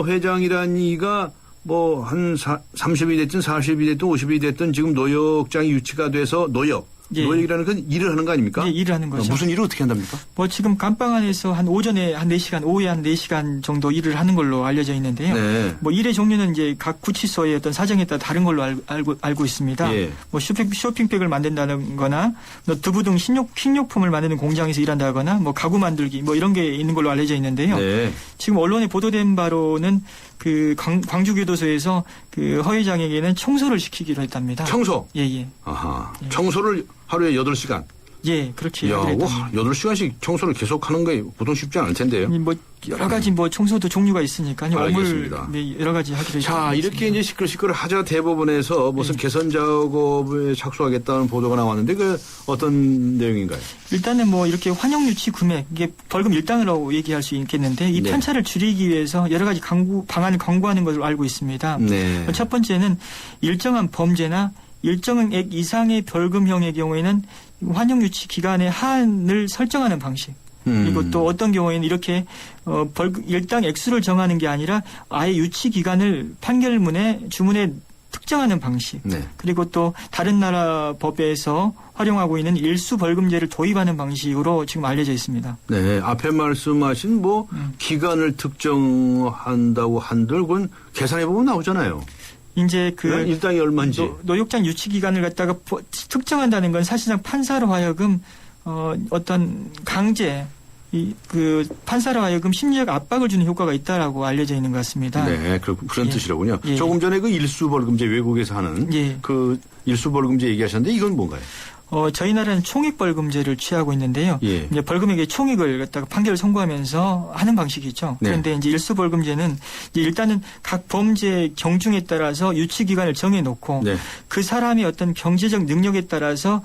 회장이란 이가 뭐 한 30이 됐든 40이 됐든 50이 됐든 지금 노역장이 유치가 돼서 노역이라는 건 일을 하는 거 아닙니까? 예, 일을 하는 거죠. 무슨 일을 어떻게 한답니까? 뭐 지금 감방 안에서 한 오전에 한 4시간, 오후에 한 4시간 정도 일을 하는 걸로 알려져 있는데요. 네. 뭐 일의 종류는 이제 각 구치소의 어떤 사정에 따라 다른 걸로 알고 있습니다. 예. 뭐 쇼핑백을 만든다거나 뭐 두부 등 식료품을 만드는 공장에서 일한다거나 뭐 가구 만들기 뭐 이런 게 있는 걸로 알려져 있는데요. 네. 지금 언론에 보도된 바로는 그 광주교도소에서 그 허 회장에게는 청소를 시키기로 했답니다. 청소? 예. 아하. 청소를 하루에 8시간. 예, 그렇게. 야, 8시간씩 청소를 계속 하는 게 보통 쉽지 않을 텐데요. 뭐 여러 가지 뭐 청소도 종류가 있으니까요. 알겠습니다. 여러 가지 하기로 자, 이렇게 이제 시끌시끌 하자 대법원에서 무슨 개선 작업에 착수하겠다는 보도가 나왔는데 그 어떤 내용인가요? 일단은 뭐 이렇게 환영 유치 금액 이게 벌금 일당으로 얘기할 수 있겠는데 이 편차를 줄이기 위해서 여러 가지 방안을 강구하는 것으로 알고 있습니다. 네. 첫 번째는 일정한 범죄나 일정액 이상의 벌금형의 경우에는 환영 유치 기간의 한을 설정하는 방식. 그리고 또 어떤 경우에는 이렇게 벌금 일당 액수를 정하는 게 아니라 아예 유치 기간을 판결문에 주문에 특정하는 방식. 네. 그리고 또 다른 나라 법에서 활용하고 있는 일수 벌금제를 도입하는 방식으로 지금 알려져 있습니다. 네, 앞에 말씀하신 뭐 기간을 특정한다고 한들 그건 계산해 보면 나오잖아요. 이제 그 일당이 얼마인지 노역장 유치 기간을 갖다가 특정한다는 건 사실상 판사로 하여금 어떤 강제 그 판사로 하여금 심리적 압박을 주는 효과가 있다라고 알려져 있는 것 같습니다. 네, 그런 뜻이라군요. 조금 전에 그 일수벌금제 외국에서 하는 그 일수벌금제 얘기하셨는데 이건 뭔가요? 저희 나라는 총액벌금제를 취하고 있는데요. 이제 벌금액의 총액을 갖다가 판결을 선고하면서 하는 방식이 있죠. 그런데 이제 일수벌금제는 이제 일단은 각 범죄 경중에 따라서 유치 기간을 정해놓고 그 사람의 어떤 경제적 능력에 따라서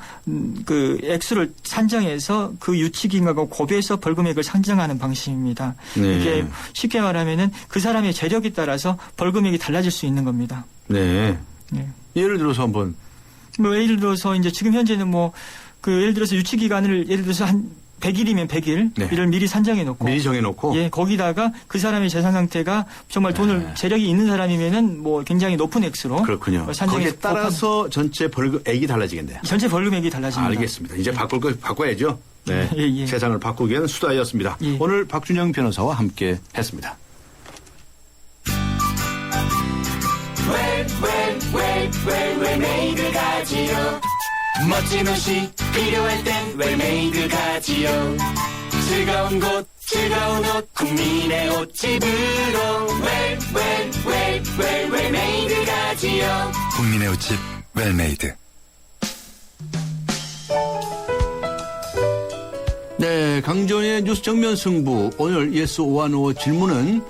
그 액수를 산정해서 그 유치 기간과 곱해서 벌금액을 산정하는 방식입니다. 이게 쉽게 말하면은 그 사람의 재력에 따라서 벌금액이 달라질 수 있는 겁니다. 네. 예를 들어서 한번. 뭐 예를 들어서 이제 지금 현재는 뭐 그 예를 들어서 유치 기간을 예를 들어서 한 100일이면 100일 이를 미리 산정해 놓고 미리 정해 놓고 거기다가 그 사람의 재산 상태가 정말 돈을 재력이 있는 사람이면은 뭐 굉장히 높은 액수로 그렇군요. 거기에 따라서 전체 벌금액이 달라지겠네요. 전체 벌금액이 달라집니다. 알겠습니다. 이제 바꿀 거 바꿔야죠. 네. 세상을 바꾸기 위한 수다였습니다. 예. 오늘 박준영 변호사와 함께 했습니다. 웰메이드 가지요. 멋진 옷이 필요할 땐 웰메이드 가지요. 즐거운 곳 즐거운 옷 국민의 옷집으로 웰메이드 가지요. 국민의 옷집 웰메이드. 네, 강전의 뉴스 정면 승부. 오늘 예스 오한오 질문은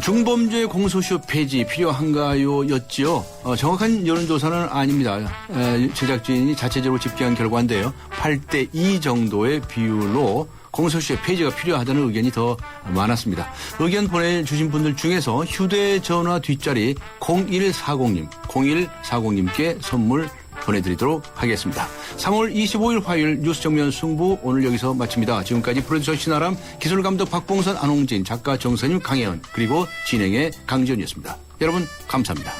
중범죄 공소시효 폐지 필요한가요? 였지요. 정확한 여론조사는 아닙니다. 제작진이 자체적으로 집계한 결과인데요. 8대2 정도의 비율로 공소시효 폐지가 필요하다는 의견이 더 많았습니다. 의견 보내주신 분들 중에서 휴대전화 뒷자리 0140님께 선물 보내드리도록 하겠습니다. 3월 25일 화요일 뉴스 정면 승부 오늘 여기서 마칩니다. 지금까지 프로듀서 신아람, 기술감독 박봉선, 안홍진, 작가 정선임, 강혜은, 그리고 진행의 강지연이었습니다. 여러분 감사합니다.